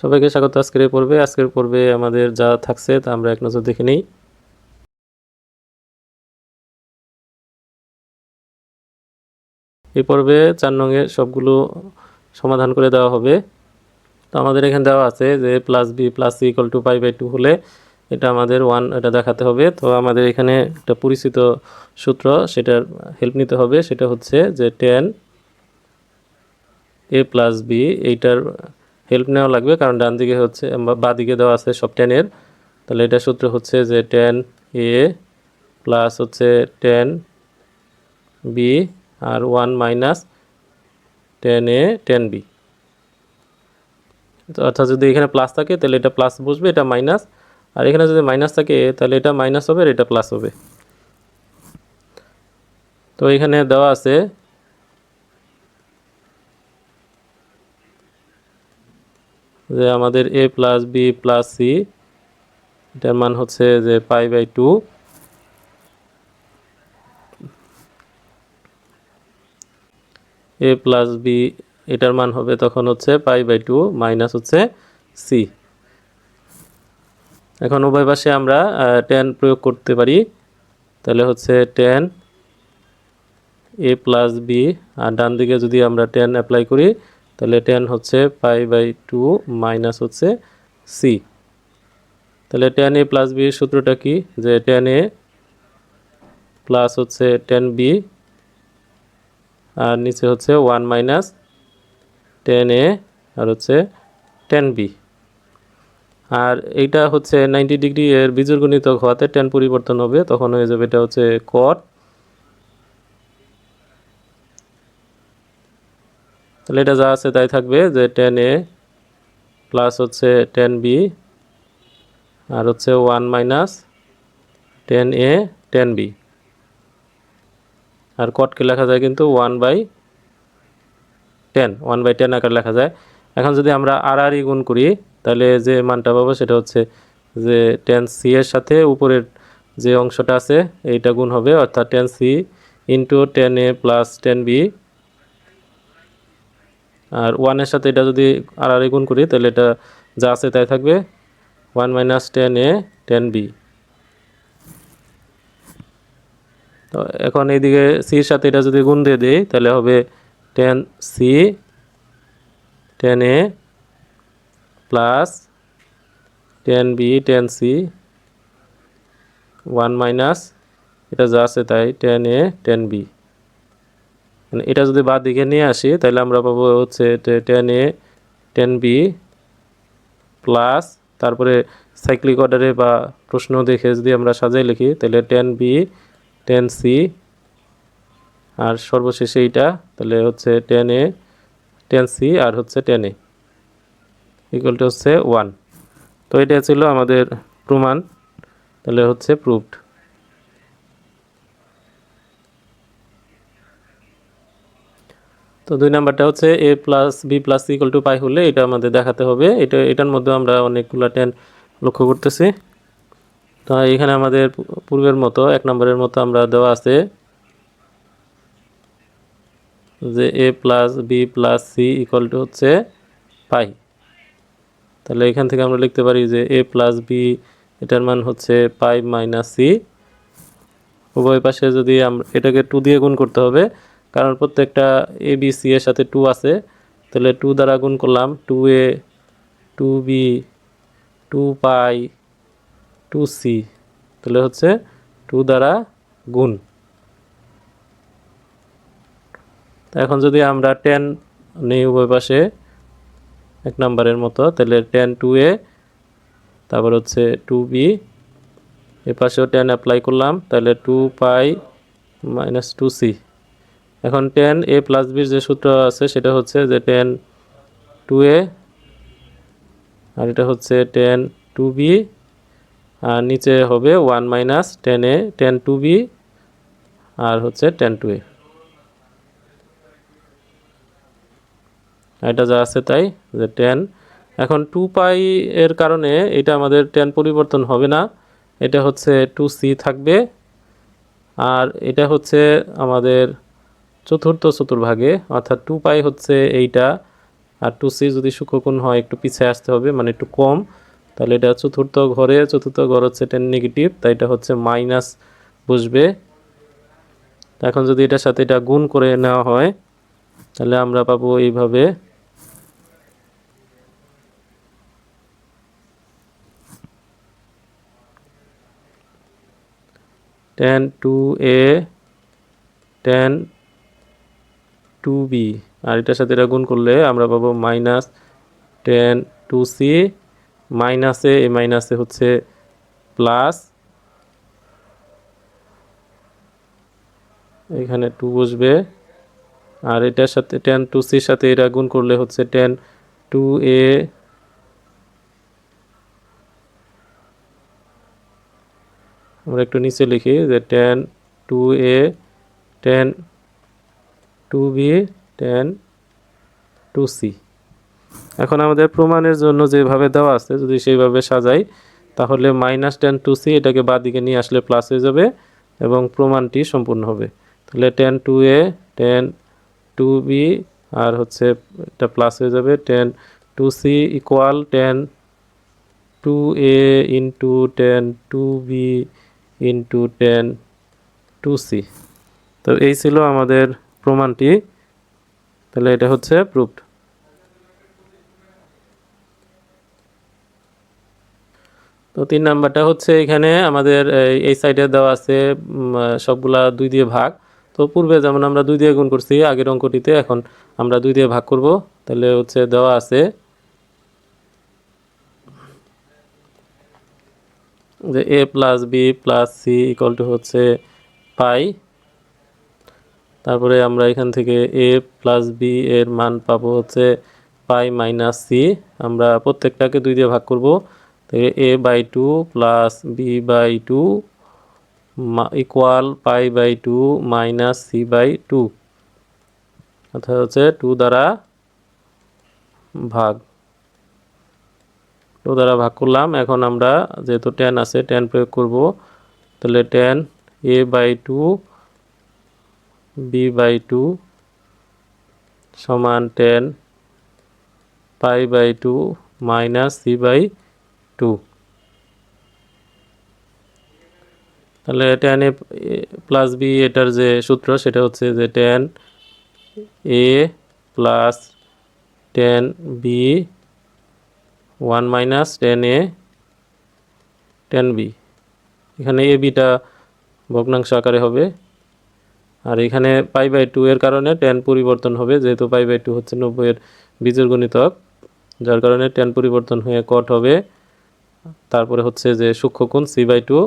সবাইকে স্বাগত আজকের পর্বে আমাদের যা থাকছে তা আমরা এক নজর দেখে নিই। এই পর্বে 4 নংয়ের সবগুলো সমাধান করে দেওয়া হবে। তো আমাদের এখানে দেওয়া আছে যে plus B plus C equal to pi by 2 হলে এটা আমাদের 1 এটা দেখাতে হবে। তো আমাদের এখানে একটা পরিচিত সূত্র সেটার হেল্প নিতে হবে, সেটা হচ্ছে যে tan a প্লাস বি, এইটার হেল্প নেওয়া লাগবে কারণ ডান দিকে হচ্ছে বাঁ দিকে দেওয়া আছে সব tan এর। তাহলে এটা সূত্র হচ্ছে যে tan a প্লাস হচ্ছে tan b আর 1 minus tan a tan b। অর্থাৎ যদি এখানে প্লাস থাকে তাহলে এটা প্লাস বসবে, এটা মাইনাস, আর এখানে যদি মাইনাস থাকে তাহলে এটা মাইনাস হবে আর এটা প্লাস হবে। তো এখানে দেওয়া আছে যে আমাদের a plus B plus C এটার মান হচ্ছে যে pi by 2, a plus B এটার মান হবে তখন হচ্ছে পাই বাই 2 মাইনাস হচ্ছে সি। এখন উভয় পাশে আমরা tan প্রয়োগ করতে পারি, তাহলে হচ্ছে tan a প্লাস বি, আর ডান দিকে যদি আমরা tan অ্যাপ্লাই করি তাহলে tan হচ্ছে পাই বাই 2 মাইনাস হচ্ছে সি। তাহলে tan a প্লাস বি এর সূত্রটা কি, যে tan a প্লাস হচ্ছে tan b আর নিচে হচ্ছে 1 মাইনাস tan a আর হচ্ছে tan b। আর এইটা হচ্ছে 90 ডিগ্রি এর বীজগণিতক হওয়াতে tan পরিবর্তন হবে, তখন হয়ে যাবে এটা হচ্ছে cot। তাহলে এটা যা আছে তাই থাকবে যে tan a প্লাস হচ্ছে tan b আর হচ্ছে 1 minus tan a tan b। আর কটকে লেখা যায় কিন্তু 1/10 আকার লেখা যায়। এখন যদি আমরা আর গুণ করি তাহলে যে মানটা পাবো সেটা হচ্ছে যে tan c এর সাথে উপরের যে অংশটা আছে এইটা গুণ হবে, অর্থাৎ tan c into tan a plus tan b, আর 1 এর সাথে এটা যদি আর গুণ করি তাহলে এটা যা আছে তাই থাকবে 1 minus tan a tan b। তো এখন এইদিকে সি এর সাথে এটা যদি গুণ দিয়ে দেই তাহলে হবে tan c tan a plus tan b tan c 1 minus এটা যা আছে তাই tan a tan b। মানে এটা যদি বাঁ দিকে নিয়ে আসি তাহলে আমরা পাবো হচ্ছে tan a tan b plus, তারপরে সাইক্লিক অর্ডারে বা প্রশ্ন দেখে যদি আমরা সাজাই লিখি তাহলে tan b tan c আর সর্বশেষে এইটা তাহলে হচ্ছে tan a tan c আর হচ্ছে tan a ইকুয়াল টু হচ্ছে 1। তো এটা ছিল আমাদের প্রমাণ, তাহলে হচ্ছে প্রুভড। তো 2 নাম্বারটা হচ্ছে a plus B plus C equal to pi হলে এটা আমাদের দেখাতে হবে। এটার মধ্যে আমরা অনেকগুলো tan লক্ষ্য করতেছি। তো এখানে আমাদের পূর্বের মতো 1 নম্বরের মতো আমরা দেওয়া আছে যে a plus B plus C equal to হচ্ছে পাই। তাহলে এখান থেকে আমরা লিখতে পারি যে a প্লাস বি এটার মান হচ্ছে পাই মাইনাস সি। উভয় পাশে যদি আমরা এটাকে 2 দিয়ে গুণ করতে হবে, কারণ প্রত্যেকটা এ বি সি এর সাথে 2 আছে, তাহলে 2 দ্বারা গুণ করলাম 2a 2b 2 পাই 2c, তাহলে হচ্ছে 2 দ্বারা গুণ। এখন যদি আমরা tan নেই উভয় পাশে 1 নম্বরের মতো, তাহলে tan 2a তারপর হচ্ছে 2b, এ পাশেও tan অ্যাপ্লাই করলাম তাহলে 2 পাই মাইনাস 2c। এখন tan a প্লাস বির যে সূত্র আছে সেটা হচ্ছে যে tan 2a আর এটা হচ্ছে tan 2b আর নিচে হবে 1 minus tan a tan 2b আর হচ্ছে tan 2a। এটা যা আছে তাই যে tan। এখন 2 পাই এর কারণে এটা আমাদের tan পরিবর্তন হবে না, এটা হচ্ছে 2c থাকবে। আর এটা হচ্ছে আমাদের চতুর্থ চতুর্ভাগে, অর্থাৎ 2 পাই হচ্ছে এইটা আর 2c যদি সূক্ষ্মকোণ হয় একটু পিছিয়ে আসতে হবে, মানে একটু কম। তাহলে এটা চতুর্থ ঘর হচ্ছে tan নেগেটিভ, তাই এটা হচ্ছে মাইনাস বসবে। এখন যদি এটার সাথে এটা গুণ করে নেওয়া হয় তাহলে আমরা পাবো এইভাবে, tan 2a tan 2b, আর এটার সাথে এটা গুণ করলে আমরা পাবো মাইনাস tan 2c, মাইনাসে এই মাইনাসে হচ্ছে প্লাস, এখানে 2 বসবে। আর এটার সাথে tan 2c-র সাথে এটা গুণ করলে হচ্ছে tan 2a, আমরা একটু নিচে লিখি যে tan 2a tan 2b tan 2c। এখন আমাদের প্রমাণের জন্য যেভাবে দেওয়া আছে যদি সেইভাবে সাজাই তাহলে মাইনাস tan 2c এটাকে বাঁ দিকে নিয়ে আসলে প্লাস হয়ে যাবে এবং প্রমাণটি সম্পূর্ণ হবে। তাহলে tan 2a tan 2b আর হচ্ছে এটা প্লাস হয়ে যাবে tan 2c equal tan 2a into tan 2b into tan 2c। তো এই ছিল আমাদের প্রমাণটি, তাহলে এটা হচ্ছে প্রুফড। তো 3 নাম্বারটা হচ্ছে এখানে আমাদের এই সাইডে দেওয়া আছে সবগুলা 2 দিয়ে ভাগ। তো পূর্বে যেমন আমরা 2 দিয়ে গুণ করছি আগের অঙ্কটিতে, এখন আমরা 2 দিয়ে ভাগ করব। তাহলে হচ্ছে দেওয়া আছে যে a plus B plus C equal to হচ্ছে পাই। তারপরে আমরা এখান থেকে a প্লাস বি এর মান পাবো হচ্ছে পাই মাইনাস সি। আমরা প্রত্যেকটাকে 2 দিয়ে ভাগ করব। তো a/2 plus b/2 equal পাই/2 minus c/2, অর্থাৎ হচ্ছে 2 দ্বারা ভাগ। 2 দ্বারা ভাগ করলাম। এখন আমরা যেহেতু tan আছে tan প্রয়োগ করব, তাহলে tan a/2 b/2 সমান tan পাই/2 মাইনাস c/2। তাহলে tan a প্লাস বি এটার যে সূত্র সেটা হচ্ছে যে tan a plus tan b 1 minus tan a tan b। এখানে a bটা ভগ্নাংশ আকারে হবে, আর এখানে পাই/2 এর কারণে tan পরিবর্তন হবে, যেহেতু পাই/2 হচ্ছে 90 এর বীজের গুণিতক, যার কারণে tan পরিবর্তন হয়ে cot হবে। তারপরে হচ্ছে যে সূক্ষ্মকোণ c/2।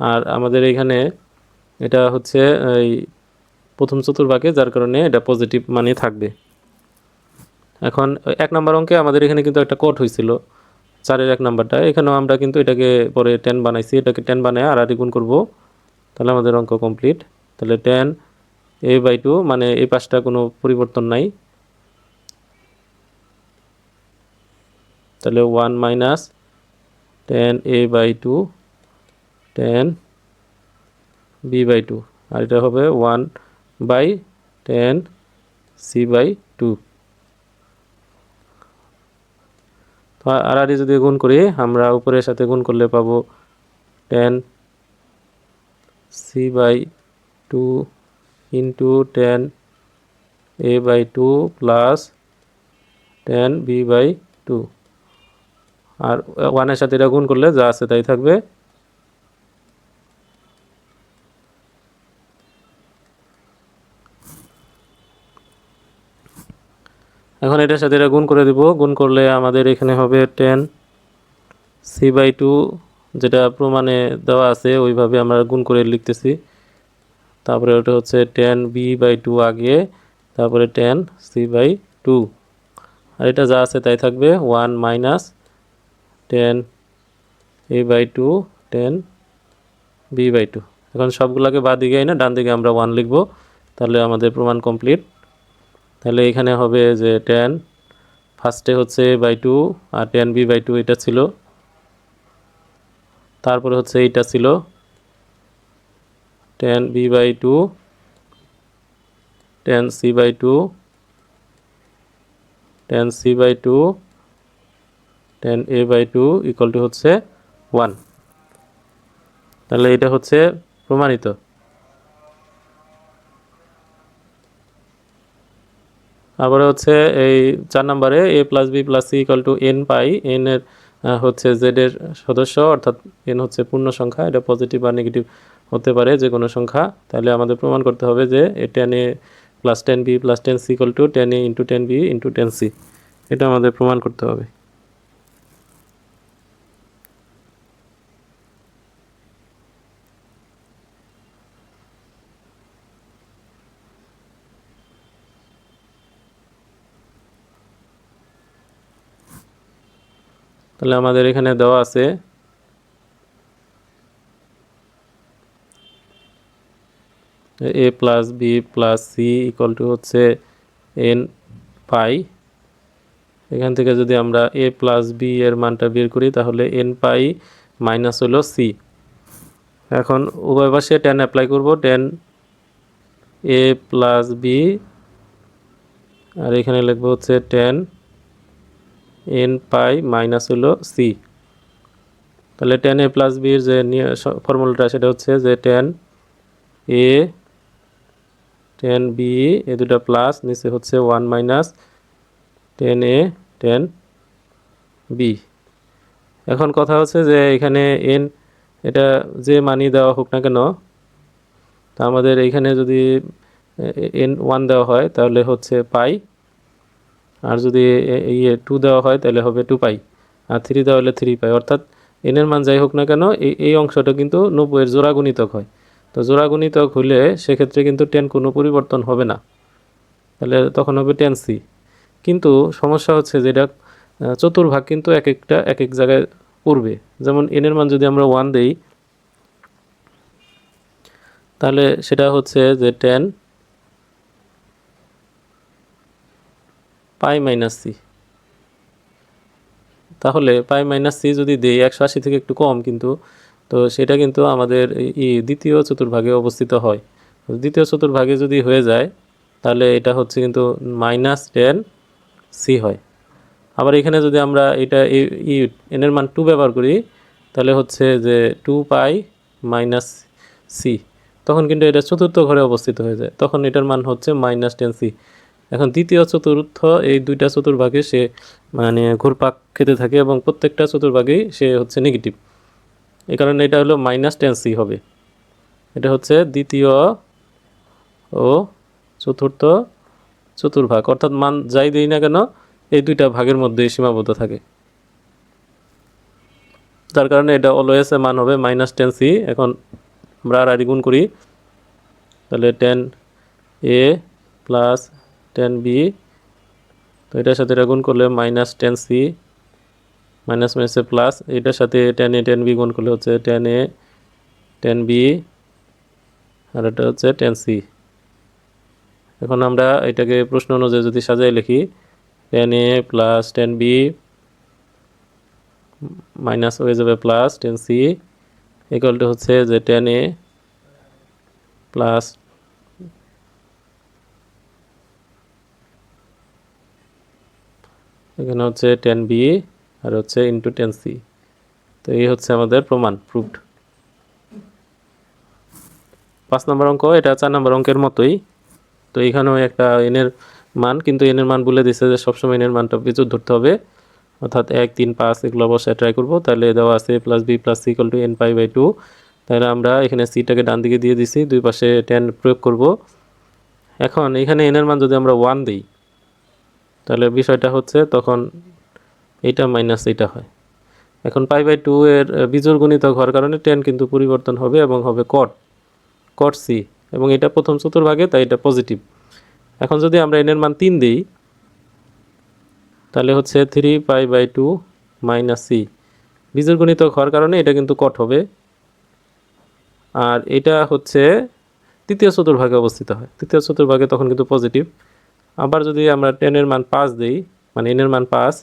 আর আমাদের এখানে এটা হচ্ছে এই প্রথম চতুর্ভাগে, যার কারণে এটা পজিটিভ মানে থাকবে। এখন 1 নম্বর অঙ্কে আমাদের এখানে কিন্তু একটা cot হয়েছিল 4-এর 1 নাম্বারটা, এখানেও আমরা কিন্তু এটাকে পরে tan বানাইছি, এটাকে tan বানায় আর গুণ করব, তাহলে আমাদের অঙ্ক কমপ্লিট। তাহলে tan a/2 মানে এই পাশটা কোনো পরিবর্তন নাই, তাহলে 1 minus tan a/2 tan b/2, আর এটা হবে 1 বাই tan c/2। তো আর যদি গুণ করি আমরা উপরের সাথে গুণ করলে পাবো tan c/2 into tan a/2 plus tan b/2, আর 1-এর সাথে এটা গুণ করলে যা আছে তাই থাকবে। এখন এটার সাথে এটা গুণ করে দিব, গুণ করলে আমাদের এখানে হবে tan c/2, যেটা প্রমাণে দেওয়া আছে ওইভাবে আমরা গুণ করে লিখতেছি। তারপরে ওটা হচ্ছে tan b/2 আগে, তারপরে tan c/2, আর এটা যা আছে তাই থাকবে 1 minus tan a/2 tan b/2। এখন সবগুলোকে বাদ দিকে এনে ডান দিকে আমরা 1 লিখব, তাহলে আমাদের প্রমাণ কমপ্লিট। তাহলে এখানে হবে যে tan ফার্স্টে হচ্ছে a/2 আর tan b/2 এটা ছিল, তারপরে হচ্ছে এইটা ছিল tan b/2 tan C by two, tan C by two, tan A by two equal to হচ্ছে 1। তাহলে এটা হচ্ছে প্রমাণিত। তারপরে হচ্ছে এই 4 নম্বরে A plus B plus C equal to n pi, n এর হচ্ছে জেড এর সদস্য, অর্থাৎ এন হচ্ছে পূর্ণ সংখ্যা, এটা পজিটিভ বা নেগেটিভ হতে পারে যে কোনো সংখ্যা। তাহলে আমাদের প্রমাণ করতে হবে যে tan A plus tan B plus tan C equal to tan A into tan B into tan C, এটা আমাদের প্রমাণ করতে হবে। তাহলে আমাদের এখানে দেওয়া আছে A plus B plus C equal to হচ্ছে এন পাই। এখান থেকে যদি আমরা এ প্লাস বি এর মানটা বের করি তাহলে এন পাই মাইনাস হলো সি। এখন উভয় পাশে টেন অ্যাপ্লাই করব, টেন এ প্লাস বি, আর এখানে লিখবো হচ্ছে টেন এন পাই মাইনাস হলো সি। তাহলে টেন এ প্লাস বির যে ফর্মুলাটা সেটা হচ্ছে যে টেন এ টেন বি, এ দুটা প্লাস, নিচে হচ্ছে 1 মাইনাস টেন এ টেন বি। এখন কথা হচ্ছে যে এখানে এন, এটা যে মানই দেওয়া হোক না কেন, তা আমাদের এইখানে যদি এন 1 দেওয়া হয় তাহলে হচ্ছে পাই, আর যদি ইয়ে 2 দেওয়া হয় তাহলে হবে 2 পাই, আর 3 দেওয়া হলে 3 পাই। অর্থাৎ এনের মান যাই হোক না কেন এই অংশটা কিন্তু 90 এর জোড়া গুণিতক হয়। তো জোড়া গুণিতক হলে সেক্ষেত্রে কিন্তু টেন কোনো পরিবর্তন হবে না, তাহলে তখন হবে টেন সি। কিন্তু সমস্যা হচ্ছে যেটা চতুর্ভাগ কিন্তু এক একটা এক এক জায়গায় পড়বে। যেমন এনের মান যদি আমরা 1 দেই তাহলে সেটা হচ্ছে যে টেন পাই মাইনাস সি। তাহলে পাই মাইনাস সি যদি দেই 180 থেকে একটু কম, কিন্তু তো সেটা কিন্তু আমাদের দ্বিতীয় চতুর্ভাগে অবস্থিত হয়। দ্বিতীয় চতুর্ভাগে যদি হয়ে যায় তাহলে এটা হচ্ছে কিন্তু মাইনাস টেন সি হয়। আবার এখানে যদি আমরা এটা এনের মান 2 ব্যবহার করি তাহলে হচ্ছে যে 2 পাই মাইনাস সি, তখন কিন্তু এটা চতুর্থ ঘরে অবস্থিত হয়ে যায়, তখন এটার মান হচ্ছে মাইনাস টেন সি। এখন দ্বিতীয় চতুর্থ এই দুইটা চতুর্ভাগে সে মানে ঘুরপাক খেতে থাকে এবং প্রত্যেকটা চতুর্ভাগেই সে হচ্ছে নেগেটিভ, এই কারণে এটা হলো মাইনাস টেন সি হবে। এটা হচ্ছে দ্বিতীয় ও চতুর্থ চতুর্ভাগ, অর্থাৎ মান যাই দেই না কেন এই দুইটা ভাগের মধ্যে সীমাবদ্ধ থাকে, যার কারণে এটা অলওয়েজ মান হবে মাইনাস টেন সি। এখন আমরা আর গুণ করি, তাহলে ten A plus tan B, তো এটার সাথে এটা গুণ করলে মাইনাস টেন সি, মাইনাস মাইনাসে প্লাস, এটার সাথে টেন এ টেন বি গুণ করলে হচ্ছে টেন এ টেন বি, আর এটা হচ্ছে টেন সি। এখন আমরা এটাকে প্রশ্ন অনুযায়ী যদি সাজাই লিখি, tan A plus tan B minus হয়ে যাবে plus tan C equal to হচ্ছে যে টেন এ প্লাস এখানে হচ্ছে টেন বি আর হচ্ছে ইন্টু টেন সি। তো এই হচ্ছে আমাদের প্রমাণ, প্রুফড। 5 নম্বর অঙ্ক, এটা 4 নম্বর অঙ্কের মতোই। তো এখানেও একটা এনের মান, কিন্তু এনের মান বলে দিচ্ছে যে সবসময় এনের মানটা বিজুর ধরতে হবে, অর্থাৎ 1 3 5 এগুলো অবশ্যই ট্রাই করবো। তাহলে দেওয়া আছে plus B plus C equal to n pi by 2। তাহলে আমরা এখানে সিটাকে ডান দিকে দিয়ে দিছি, দুই পাশে টেন প্রয়োগ করব। এখন এখানে এনের মান যদি আমরা 1 দিই তাহলে বিষয়টা হচ্ছে তখন এইটা মাইনাস এইটা হয়। এখন পাই বাই 2 এর বিজোড় গুণিতক হওয়ার কারণে টেন কিন্তু পরিবর্তন হবে এবং হবে কট কট সি, এবং এটা প্রথম চতুর্ভাগে, তাই এটা পজিটিভ। এখন যদি আমরা এনের মান 3 দিই তাহলে হচ্ছে 3 পাই বাই 2 মাইনাস সি, বিজোড় গুণিতক হওয়ার কারণে এটা কিন্তু কট হবে, আর এটা হচ্ছে তৃতীয় চতুর্ভাগে অবস্থিত হয়, তৃতীয় চতুর্ভাগে তখন কিন্তু পজিটিভ। আবার যদি আমরা টেনের মান 5 দিই, মানে এনের মান 5,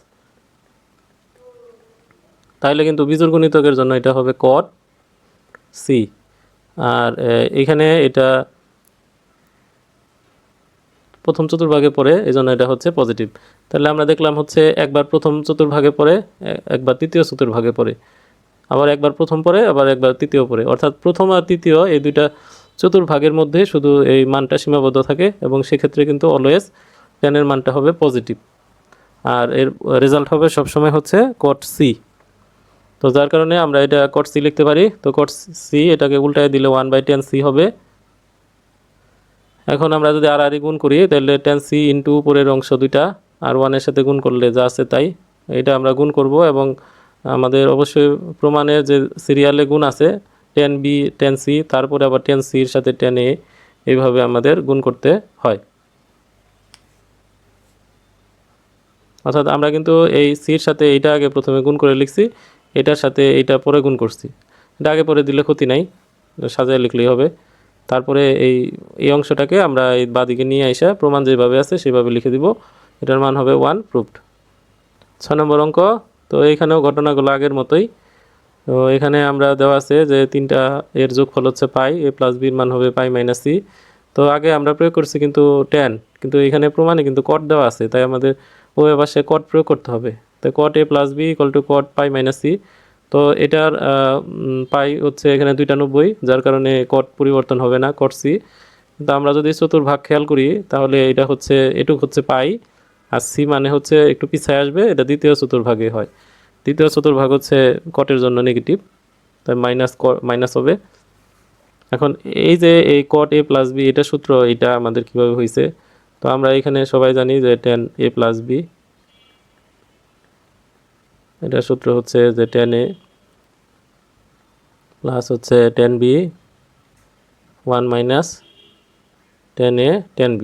তাহলে কিন্তু বিজোড় গুণিতকের জন্য এটা হবে কট সি। আর এখানে এটা প্রথম চতুর্ভাগে পড়ে, এই জন্য এটা হচ্ছে পজিটিভ। তাহলে আমরা দেখলাম হচ্ছে একবার প্রথম চতুর্ভাগে পড়ে, একবার তৃতীয় চতুর্ভাগে পড়ে, আবার একবার প্রথম পড়ে, আবার একবার তৃতীয় পড়ে, অর্থাৎ প্রথম আর তৃতীয় এই দুইটা চতুর্ভাগের মধ্যে শুধু এই মানটা সীমাবদ্ধ থাকে, এবং সেক্ষেত্রে কিন্তু অলওয়েজ টেনের মানটা হবে পজিটিভ, আর এর রেজাল্ট হবে সবসময় হচ্ছে কট সি। তো যার কারণে আমরা এটা কট সি লিখতে পারি। তো কট সি এটাকে উল্টায় দিলে 1/10c হবে। এখন আমরা যদি আর গুণ করি তাহলে 10c ইন্টু উপরের অংশ দুইটা আর 1-এর সাথে গুণ করলে যা আছে তাই, এটা আমরা গুণ করব, এবং আমাদের অবশ্যই প্রমাণের যে সিরিয়ালে গুণ আছে 10b 10c, তারপরে আবার 10cর সাথে 10a, এইভাবে আমাদের গুণ করতে হয়। অর্থাৎ আমরা কিন্তু এই সির সাথে এইটা আগে প্রথমে গুণ করে লিখছি, এটার সাথে এইটা পরে গুণ করছি। এটা আগে পরে দিলে ক্ষতি নাই, সাজায় লিখলেই হবে। তারপরে এই অংশটাকে আমরা এই বাদিকে নিয়ে আসা প্রমাণ যেভাবে আছে সেভাবে লিখে দিব, এটার মান হবে 1 প্রুফড। 6 নম্বর অঙ্ক। তো এইখানেও ঘটনাগুলো আগের মতোই। তো এখানে আমরা দেওয়া আছে যে তিনটা এর যোগফল হচ্ছে পাই, a প্লাস বির মান হবে পাই মাইনাস সি। তো আগে আমরা প্রয়োগ করছি কিন্তু টেন, কিন্তু এখানে প্রমাণে কিন্তু কট দেওয়া আছে, তাই আমাদের উভয় পাশে কট প্রয়োগ করতে হবে। তো cot a plus B equal to cot pi minus C. তো এটার পাই হচ্ছে এখানে 290, যার কারণে কট পরিবর্তন হবে না, কট সি। কিন্তু আমরা যদি চতুর্ভাগ খেয়াল করি তাহলে এটা হচ্ছে এটুক হচ্ছে পাই, আর সি মানে হচ্ছে একটু পিছায় আসবে, এটা দ্বিতীয় চতুর্ভাগে হয়। দ্বিতীয় চতুর্ভাগ হচ্ছে কটের জন্য নেগেটিভ, তাই মাইনাস হবে। এখন এই যে এই কট a প্লাস বি, এটা সূত্র, এটা আমাদের কিভাবে হয়েছে? তো আমরা এখানে সবাই জানি যে tan a প্লাস বি, এটা সূত্র হচ্ছে যে tan a প্লাস হচ্ছে tan b 1 minus tan a tan b,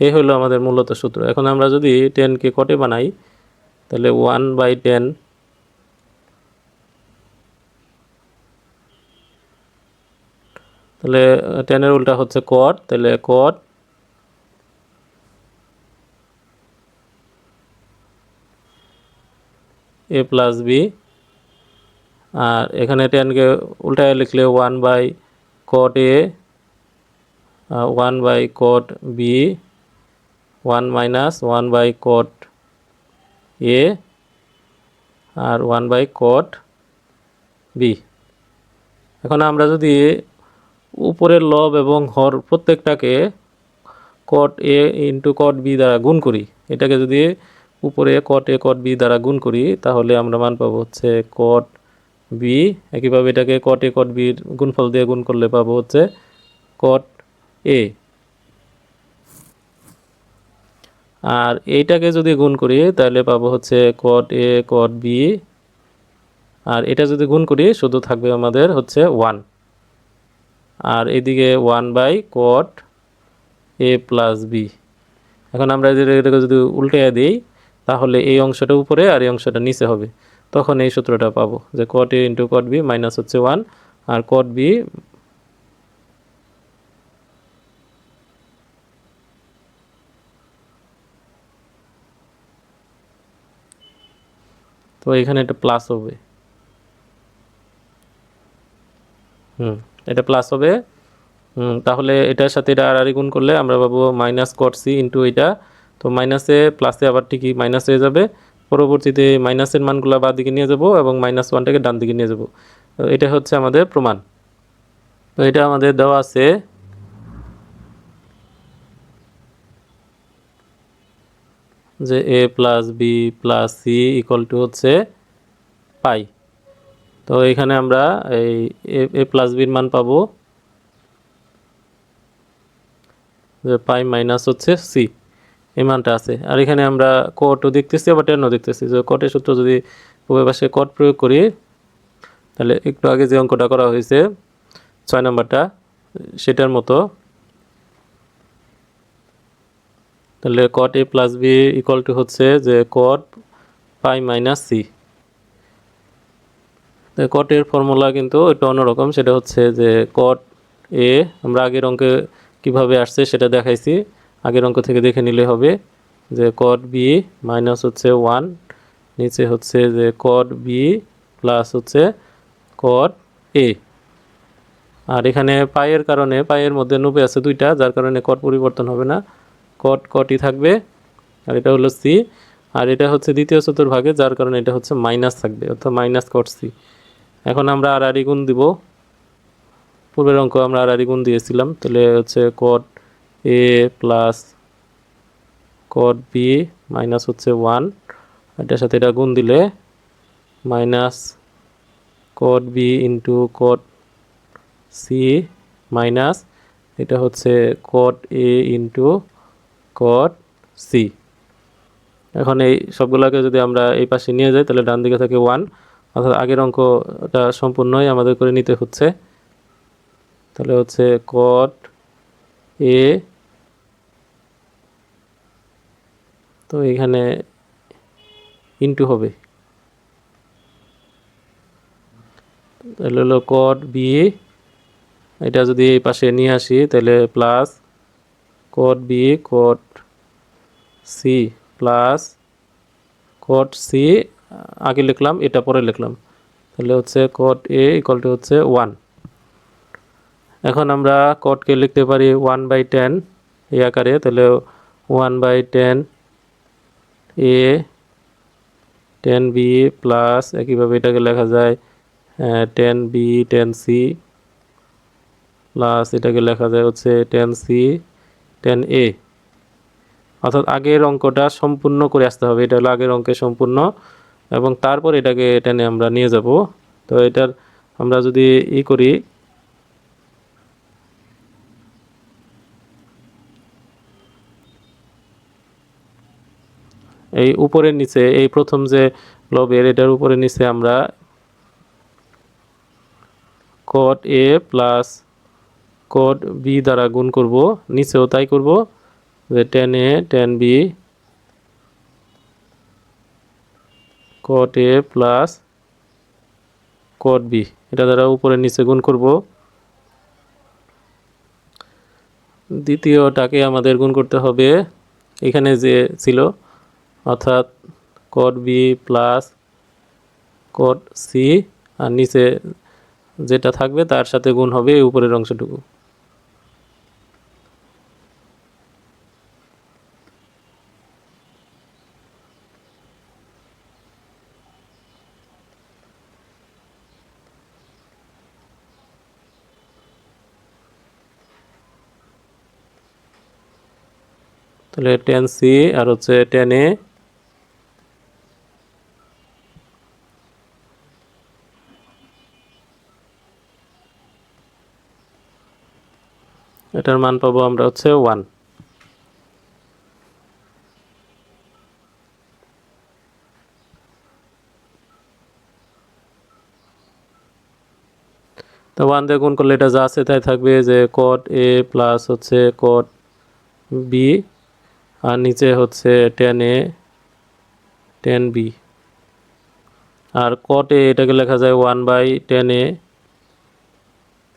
এই হলো আমাদের মূলত সূত্র। এখন আমরা যদি 10কে কটে বানাই তাহলে 1/10, তাহলে 10-এর উল্টা হচ্ছে কট, তাহলে কট a প্লাস বি, আর এখানে 10কে উল্টায় লিখলে 1/cot a, 1/cot b, 1 মাইনাস 1/cot a, আর 1/cot b। এখন আমরা যদি উপরের লব এবং হর প্রত্যেকটাকে cot a into cot b দ্বারা গুণ করি, এটাকে যদি উপরে cot a cot b দ্বারা গুণ করি তাহলে আমরা মান পাবো হচ্ছে cot b। একইভাবে এটাকে cot a cot b গুণফল দিয়ে গুণ করলে পাবো হচ্ছে cot a। আর এইটাকে যদি গুণ করি তাহলে পাবো হচ্ছে cot a cot b, আর এটা যদি গুণ করি শুধু থাকবে আমাদের হচ্ছে 1, আর এদিকে 1/cot a প্লাস বি। এখন আমরা এটাকে যদি উল্টে দিই তাহলে এই অংশটা উপরে আর এই অংশটা নিচে হবে, তখন এই সূত্রটা পাবো যে cot a into cot b minus হচ্ছে 1, আর cot b তো এখানে এটা প্লাস হবে, এটা প্লাস হবে। তাহলে এটার সাথে এটা আর গুণ করলে আমরা পাবো মাইনাস cot c ইন্টু এটা, তো মাইনাসে প্লাসে আবার ঠিকই মাইনাস হয়ে যাবে, পরবর্তীতে মাইনাসের মানগুলো বাঁ দিকে নিয়ে যাব এবং -1টাকে ডান দিকে নিয়ে যাব। তো এটা হচ্ছে আমাদের প্রমাণ। তো এটা আমাদের দেওয়া আছে যে a plus B plus C equal to হচ্ছে পাই। তো এখানে আমরা এই a প্লাস বির মান পাবো যে পাই মাইনাস হচ্ছে সি, এই মানটা আছে। আর এখানে আমরা কটও দেখতেছি আবার টেনও দেখতেছি, যে কটের সূত্র যদি উভয় পাশে কট প্রয়োগ করি তাহলে একটু আগে যে অঙ্কটা করা হয়েছে 6 নম্বরটা সেটার মতো, তাহলে cot a plus B equal to হচ্ছে যে cot pi minus C. cot এর ফর্মুলা কিন্তু একটু অন্যরকম, সেটা হচ্ছে যে cot a, আমরা আগের অঙ্কে কিভাবে আসছে সেটা দেখাইছি, আগের অঙ্ক থেকে দেখে নিলে হবে যে cot b মাইনাস হচ্ছে 1, নিচে হচ্ছে যে cot b প্লাস হচ্ছে cot a। আর এখানে পায়ের কারণে পায়ের মধ্যে 90 আছে দুইটা, যার কারণে cot পরিবর্তন হবে না, কটই থাকবে, আর এটা হলো সি, আর এটা হচ্ছে দ্বিতীয় চতুর্ভাগে, যার কারণে এটা হচ্ছে মাইনাস থাকবে, অর্থাৎ মাইনাস কট সি। এখন আমরা আর গুণ দিব, পূর্বের অঙ্ক আমরা আর গুণ দিয়েছিলাম, তাহলে হচ্ছে cot A plus cot B minus হচ্ছে 1, এটার সাথে এটা গুণ দিলে minus cot B into cot C minus এটা হচ্ছে কট এ ইন্টু কট সি। এখন এই সবগুলোকে যদি আমরা এই পাশে নিয়ে যাই তাহলে ডান দিকে থাকে 1, অর্থাৎ আগের অঙ্কটা সম্পূর্ণই আমাদের করে নিতে হচ্ছে। তাহলে হচ্ছে কট এ, তো এখানে ইন্টু হবে, তাহলে হলো কট বি, এটা যদি এই পাশে নিয়ে আসি তাহলে plus cot B cot C plus cot C আগে লিখলাম, এটা পরে লিখলাম, তাহলে হচ্ছে কট এ ইকুয়াল টু হচ্ছে 1। এখন আমরা কটকে লিখতে পারি 1/10 এই আকারে, তাহলে 1/10 এ 10 বি প্লাস একইভাবে এটাকে লেখা যায় 10 বি 10 সি প্লাস এটাকে লেখা যায় হচ্ছে 10 সি 10 এ। অর্থাৎ আগের অঙ্কটা সম্পূর্ণ করে আসতে হবে, এটা হলো আগের অঙ্কের সম্পূর্ণ, এবং তারপর এটাকে টেনে আমরা নিয়ে যাব। তো এটার আমরা যদি করি, এই উপরের নিচে এই প্রথম যে লবের এটার উপরে নিচে আমরা কট এ প্লাস কট বি দ্বারা গুণ করব, নিচেও তাই করব, যে 10 এ 10 B caught A plus cot B, এটা দ্বারা উপরে নিচে গুণ করব। দ্বিতীয়টাকে আমাদের গুণ করতে হবে এখানে যে ছিল, অর্থাৎ cot B plus cot C, আর নিচে যেটা থাকবে তার সাথে গুণ হবে এই উপরের অংশটুকু। তাহলে 10 সি আর হচ্ছে 10 এ, এটার মান পাবো আমরা হচ্ছে 1। তো 1 দিয়ে গুণ করলে এটা যা আছে তাই থাকবে, যে কট এ প্লাস হচ্ছে কট বি, আর নিচে হচ্ছে 10 এ 10 বি, আর কট এ এটাকে লেখা যায় 1/10 এ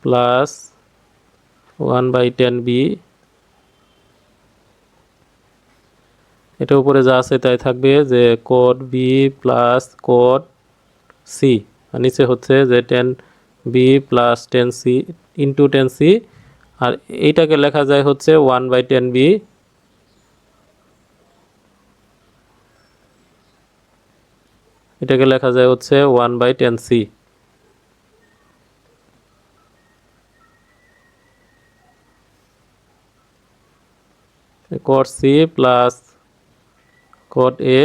প্লাস 1/10 বি, এটা উপরে যা আছে তাই থাকবে, যে cot B plus cot C, আর নিচে হচ্ছে যে 10 B plus 10 C into 10 C, আর এইটাকে লেখা যায় হচ্ছে 1/10 বি, এটাকে লেখা যায় হচ্ছে 1/10 C. Cot C plus cot A,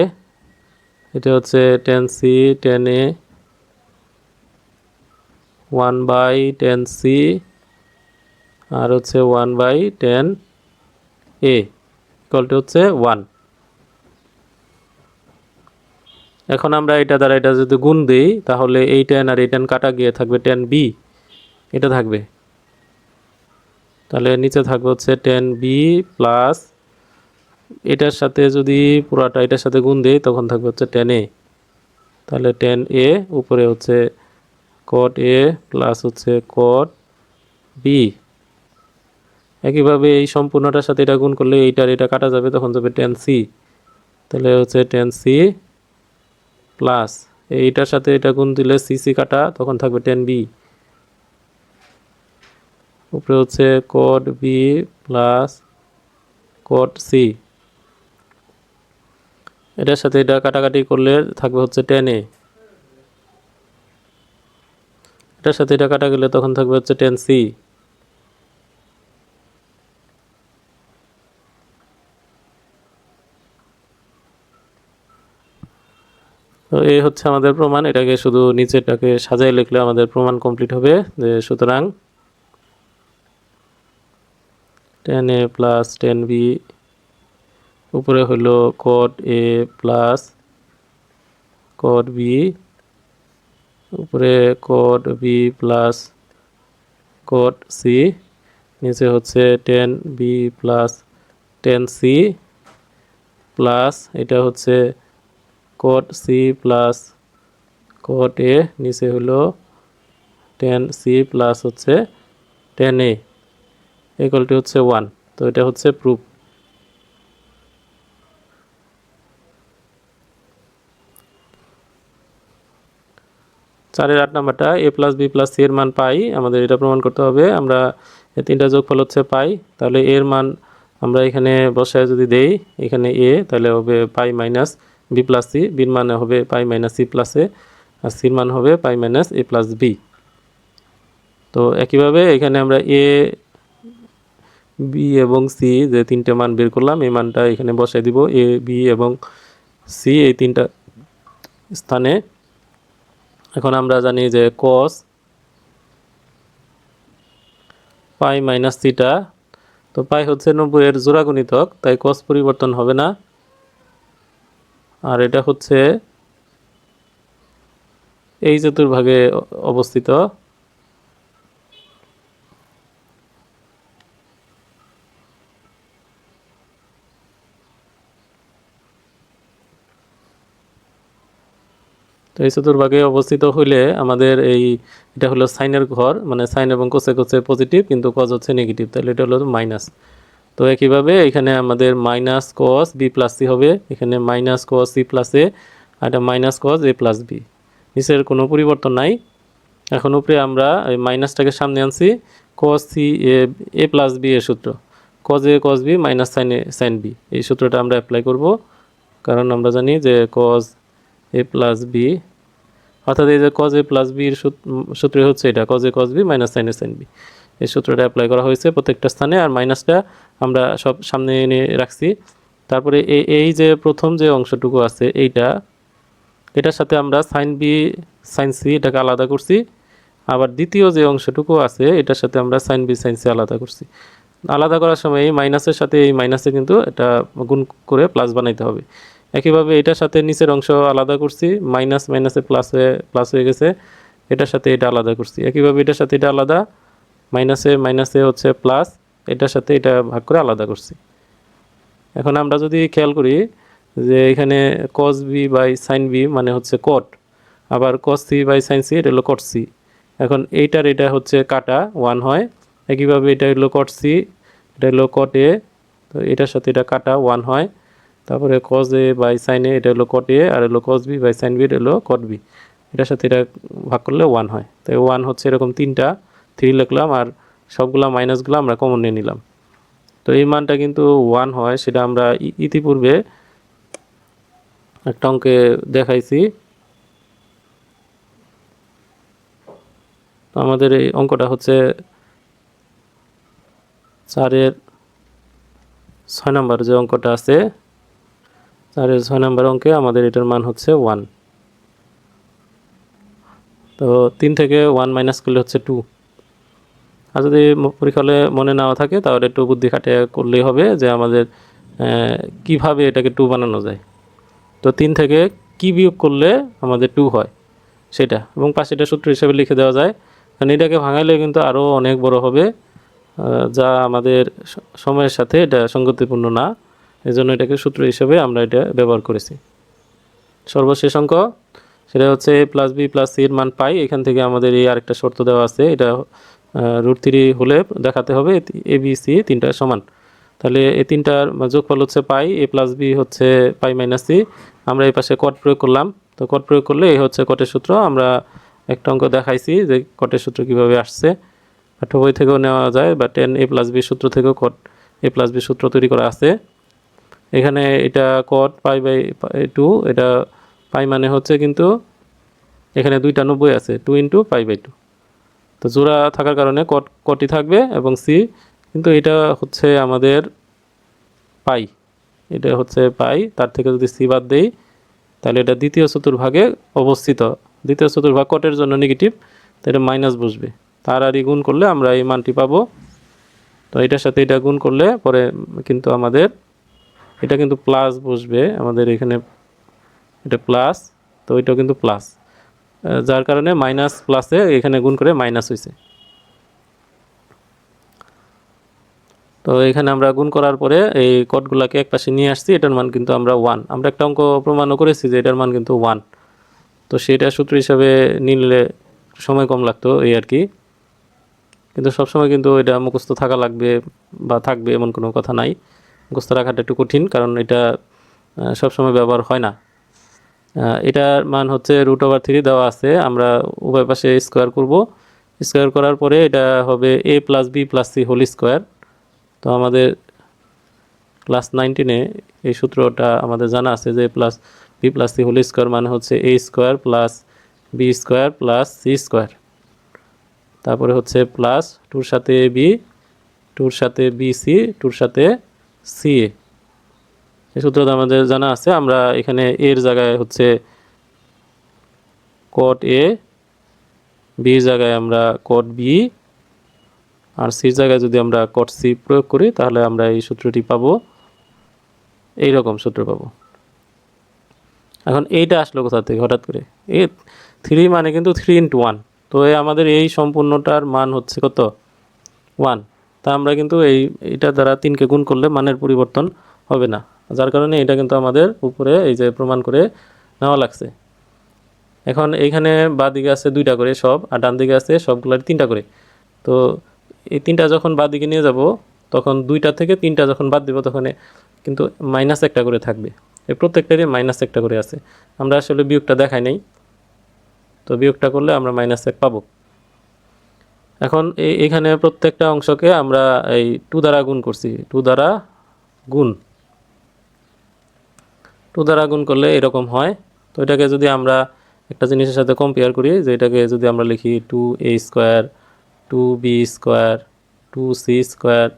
এটা হচ্ছে 10 সি 10 এ 1/10 সি, আর হচ্ছে 1/10 এ ইকুয়াল টু হচ্ছে 1। এখন আমরা এটা দ্বারা এটা যদি গুণ দিই তাহলে এই 10 আর এই 10 কাটা গিয়ে থাকবে 10 বি, এটা থাকবে, তাহলে নিচে থাকবে হচ্ছে 10 বি প্লাস এটার সাথে যদি পুরাটা এটার সাথে গুণ দিই তখন থাকবে হচ্ছে 10 এ, তাহলে 10 এ উপরে হচ্ছে কট এ প্লাস হচ্ছে কট বি। একইভাবে এই সম্পূর্ণটার সাথে এটা গুণ করলে এইটার এটা কাটা যাবে, তখন যাবে 10 সি, তাহলে হচ্ছে 10 সি প্লাস এইটার সাথে এটা গুণ দিলে সি সি কাটা, তখন থাকবে 10 বি, উপরে হচ্ছে cot B plus cot C, এটার সাথে এটা কাটাকাটি করলে থাকবে হচ্ছে টেন এ, এটার সাথে এটা কাটা গেলে তখন থাকবে হচ্ছে টেন সি। তো এই হচ্ছে আমাদের প্রমাণ। এটাকে শুধু নিচেরটাকে সাজায় লিখলে আমাদের প্রমাণ কমপ্লিট হবে। যে সুতরাং tan A plus tan B উপরে হলো cot A plus cot B, উপরে cot B plus cot C, নিচে হচ্ছে tan B plus tan C plus এটা হচ্ছে cot C plus cot A, নিচে হলো টেন সি প্লাস হচ্ছে টেন এ ইকুয়ালটি হচ্ছে 1। তো এটা হচ্ছে প্রুফ। চারের 8 নাম্বারটা A plus B plus C এর মান পাই, আমাদের এটা প্রমাণ করতে হবে। আমরা এই তিনটা যোগফল হচ্ছে পাই, তাহলে এর মান আমরা এখানে বসায় যদি দেই, এখানে এ তাহলে হবে পাই মাইনাস বি প্লাস সি, বির মান হবে পাই মাইনাস সি প্লাস এ, আর সির মান হবে পাই মাইনাস এ প্লাস বি। তো একইভাবে এখানে আমরা এ বি এবং সি যে তিনটে মান বের করলাম, এই মানটা এখানে বসাই দিব এ বি এবং সি এই তিনটা স্থানে। এখন আমরা জানি যে কস পাই মাইনাস থিটা, তো পাই হচ্ছে 90 এর জোড়া গুণিতক, তাই কস পরিবর্তন হবে না। আর এটা হচ্ছে এই চতুর্ভাগে অবস্থিত। তো এই চতুর্ভাগে অবস্থিত হইলে আমাদের এটা হলো সাইনের ঘর, মানে সাইন এবং কোসেক হচ্ছে পজিটিভ কিন্তু কজ হচ্ছে নেগেটিভ, তাহলে এটা হলো মাইনাস। তো একইভাবে এখানে আমাদের minus cos B plus C হবে, এখানে minus cos C plus A, আর এটা minus cos A plus B, নিচের কোনো পরিবর্তন নাই। এখন উপরে আমরা এই মাইনাসটাকে সামনে আনছি, cos C A plus B এর সূত্র, cos A cos B minus sine A sine B, এই সূত্রটা আমরা অ্যাপ্লাই করব। কারণ আমরা জানি যে কজ এ প্লাস বি, অর্থাৎ এই যে কজ এ প্লাস বির সূত্র হচ্ছে এটা, cos A cos B minus sine A sine B, এই সূত্রটা অ্যাপ্লাই করা হয়েছে প্রত্যেকটা স্থানে। আর মাইনাসটা আমরা সব সামনে এনে রাখছি। তারপরে এই যে প্রথম যে অংশটুকু আছে এটার সাথে আমরা সাইন বি সাইন সি এটাকে আলাদা করছি, আবার দ্বিতীয় যে অংশটুকু আছে এটার সাথে আমরা সাইন বি সাইন সি আলাদা করছি। আলাদা করার সময় এই মাইনাসের সাথে এই মাইনাসে কিন্তু এটা গুণ করে প্লাস বানাইতে হবে। একইভাবে এটার সাথে নিচের অংশ আলাদা করছি, মাইনাস মাইনাসে প্লাস হয়ে গেছে, এটার সাথে এটা আলাদা করছি। একইভাবে এটার সাথে এটা আলাদা, মাইনাসে মাইনাসে হচ্ছে প্লাস, এটার সাথে এটা ভাগ করে আলাদা করছি। এখন আমরা যদি খেয়াল করি যে এখানে cos B by sine B মানে হচ্ছে কট, আবার cos C by sine C এটা হলো কট সি। এখন এটা হচ্ছে কাটা 1 হয়, একইভাবে এটা হলো কট সি, এটা হলো কট এ, তো এটার সাথে এটা কাটা 1 হয়। তারপরে কস এ বাই সাইন এ এটা হলো কট এ, আর হলো cos B by sine B এটা হলো কট বি, এটার সাথে এটা ভাগ করলে 1 হয়। তাই 1 হচ্ছে এরকম তিনটা 3 লিখলাম, আর সবগুলা মাইনাসগুলো আমরা কমন নিয়ে নিলাম। তো এই মানটা কিন্তু 1 হয়, সেটা আমরা ইতিপূর্বে একটা অঙ্কে দেখাইছি। তো আমাদের এই অঙ্কটা হচ্ছে 4-এর 6 নম্বর যে অঙ্কটা আছে, 4-এর 6 নম্বর অঙ্কে আমাদের এটার মান হচ্ছে 1। তো 3 থেকে 1 মাইনাস করলে হচ্ছে 2। আর যদি পরীক্ষা হলে মনে নাও থাকে তাহলে একটু বুদ্ধি খাটিয়ে করলেই হবে যে আমাদের কিভাবে এটাকে 2 বানানো যায়। তো 3 থেকে কি বিয়োগ করলে আমাদের 2 হয় সেটা, এবং পাশে এটা সূত্র হিসেবে লিখে দেওয়া যায়। কারণ এটাকে ভাঙাইলে কিন্তু আরও অনেক বড় হবে, যা আমাদের সময়ের সাথে এটা সঙ্গতিপূর্ণ না, এজন্য এটাকে সূত্র হিসেবে আমরা এটা ব্যবহার করেছি। সর্বশেষ অঙ্ক সেটা হচ্ছে এ প্লাস বি প্লাস সির মান পাই। এখান থেকে আমাদের এই আরেকটা শর্ত দেওয়া আছে, এটা √3 হলে দেখাতে হবে এ বি সি তিনটা সমান। তাহলে এই তিনটার যোগফল হচ্ছে পাই, এ প্লাস বি হচ্ছে পাই মাইনাস সি, আমরা এই পাশে কট প্রয়োগ করলাম। তো কট প্রয়োগ করলে এই হচ্ছে কটের সূত্র। আমরা একটা অঙ্ক দেখাইছি যে কটের সূত্র কিভাবে আসছে, পাঠ্য বই থেকেও নেওয়া যায় বা 10 এ প্লাস বি সূত্র থেকেও কট এ প্লাস বি সূত্র তৈরি করা আছে। এখানে এটা কট পাই বাই 2, এটা পাই মানে হচ্ছে কিন্তু এখানে 2টা 90 আছে, 2 ইন্টু পাই বাই 2। তো জোড়া থাকার কারণে কটই থাকবে এবং সি, কিন্তু এটা হচ্ছে আমাদের পাই, এটা হচ্ছে পাই, তার থেকে যদি সি বাদ দেই তাহলে এটা দ্বিতীয় চতুর্ভাগে অবস্থিত। দ্বিতীয় চতুর্ভাগ কটের জন্য নেগেটিভ, তো এটা মাইনাস বসবে। তার আর গুণ করলে আমরা এই মানটি পাবো। তো এটার সাথে এটা গুণ করলে পরে কিন্তু আমাদের এটা কিন্তু প্লাস বসবে আমাদের এখানে, এটা প্লাস, তো এটাও কিন্তু প্লাস, যার কারণে মাইনাস প্লাসে এখানে গুণ করে মাইনাস হয়েছে। তো এখানে আমরা গুণ করার পরে এই কটগুলোকে এক পাশে নিয়ে আসছি, এটার মান কিন্তু আমরা 1, আমরা একটা অঙ্ক প্রমাণও করেছি যে এটার মান কিন্তু 1। তো সেটা সূত্র হিসাবে নিলে সময় কম লাগতো এই আর কি, কিন্তু সবসময় কিন্তু এটা মুখস্থ থাকা লাগবে বা থাকবে এমন কোনো কথা নাই। মুখস্থ রাখাটা একটু কঠিন, কারণ এটা সবসময় ব্যবহার হয় না। এটার মান হচ্ছে √3 দেওয়া আছে, আমরা উভয় পাশে স্কোয়ার করব। স্কোয়ার করার পরে এটা হবে a plus B plus C whole square. তো আমাদের ক্লাস 19-এ এই সূত্রটা আমাদের জানা আছে যে plus B plus C whole square মানে হচ্ছে a square plus B square plus C square, তারপরে হচ্ছে প্লাস 2-র সাথে বি, 2-র সাথে বি সি, 2-র সাথে সি এ। এই সূত্রটা আমাদের জানা আছে। আমরা এখানে এর জায়গায় হচ্ছে কট এ, বির জায়গায় আমরা কট বি, আর সির জায়গায় যদি আমরা কট সি প্রয়োগ করি তাহলে আমরা এই সূত্রটি পাবো, এইরকম সূত্র পাবো। এখন এইটা আসলো কোথা থেকে হঠাৎ করে? এ 3 মানে কিন্তু 3 × 1, তো আমাদের এই সম্পূর্ণটার মান হচ্ছে কত? 1। তা আমরা কিন্তু এইটা দ্বারা 3কে গুণ করলে মানের পরিবর্তন হবে না, যার কারণে এটা কিন্তু আমাদের উপরে এই যে প্রমাণ করে নেওয়া লাগছে। এখন এইখানে বাঁ দিকে আছে 2টা করে সব, আর ডান দিকে আছে সবগুলোর 3টা করে। তো এই 3টা যখন বাঁ দিকে নিয়ে যাব, তখন 2টা থেকে 3টা যখন বাদ দিব তখন কিন্তু মাইনাস একটা করে থাকবে। এই প্রত্যেকটারই মাইনাস একটা করে আছে। আমরা আসলে বিয়োগটা দেখাই নাই, তো বিয়োগটা করলে আমরা -1 পাবো। এখন এখানে প্রত্যেকটা অংশকে আমরা এই 2 দ্বারা গুণ করছি, 2 দ্বারা গুণ করলে এরকম হয়। তো এটাকে যদি আমরা একটা জিনিসের সাথে কম্পেয়ার করি, যে এটাকে যদি আমরা লিখি 2a square 2b square 2c square,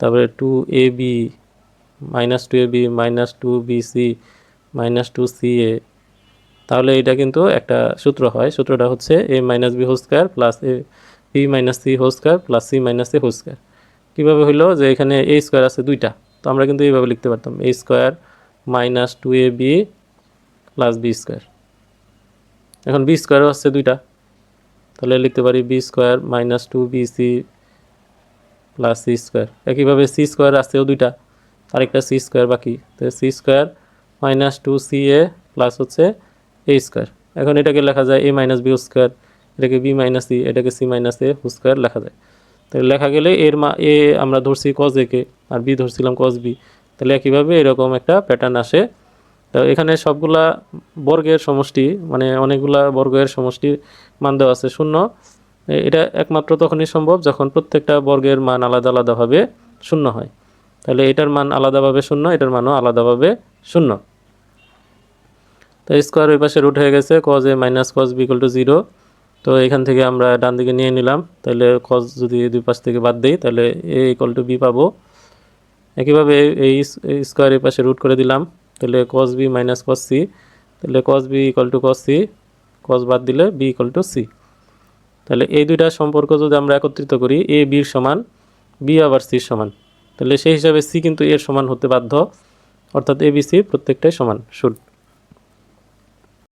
তারপরে 2ab -2ab -2bc -2ca, তাহলে এটা কিন্তু একটা সূত্র হয়। সূত্রটা হচ্ছে a - b whole square plus b - c whole square plus c - a whole square. কীভাবে হইলো? যে এখানে a স্কোয়ার আছে 2টা, তো আমরা কিন্তু এইভাবে লিখতে পারতাম a square -2ab plus b square. এখন b স্কোয়ারও আছে 2টা, তাহলে লিখতে পারি b square -2bc plus c square. একইভাবে c স্কোয়ার আছেও 2টা, আরেকটা c স্কোয়ার বাকি, তো c স্কোয়ার -2ca প্লাস হচ্ছে a স্কোয়ার। এখন এটাকে লেখা যায় a - b হোল স্কোয়ার, এটাকে b - c, এটাকে c - a হোল স্কোয়ার লেখা যায়। তাহলে লেখা গেলে এ আমরা ধরছি cos a K, R b ধরছিলাম cos b, তাহলে একইভাবে এরকম একটা প্যাটার্ন আসে। তো এখানে সবগুলা বর্গের সমষ্টি, মানে অনেকগুলা বর্গের সমষ্টি মান দেওয়া আছে 0। এটা একমাত্র তখনই সম্ভব যখন প্রত্যেকটা বর্গের মান আলাদা আলাদাভাবে 0 হয়। তাহলে এটার মান আলাদাভাবে 0, এটার মানও আলাদাভাবে 0। তো স্কোয়ার ওই পাশে রুট হয়ে গেছে, cos a - cos b = 0। তো এখান থেকে আমরা ডান দিকে নিয়ে নিলাম, তাহলে cos যদি দুই পাশ থেকে বাদ দেই তাহলে a = b পাবো। একইভাবে এই স্কোয়ার এই পাশে রুট করে দিলাম, তাহলে cos b - cos c, তাহলে cos b = cos c, cos বাদ দিলে b = c। তাহলে এই দুইটা সম্পর্ক যদি আমরা একত্রিত করি, a b এর সমান, b আবার c এর সমান, তাহলে সেই হিসাবে c কিন্তু এর সমান হতে বাধ্য, অর্থাৎ a b c প্রত্যেকটাই সমান, শুড।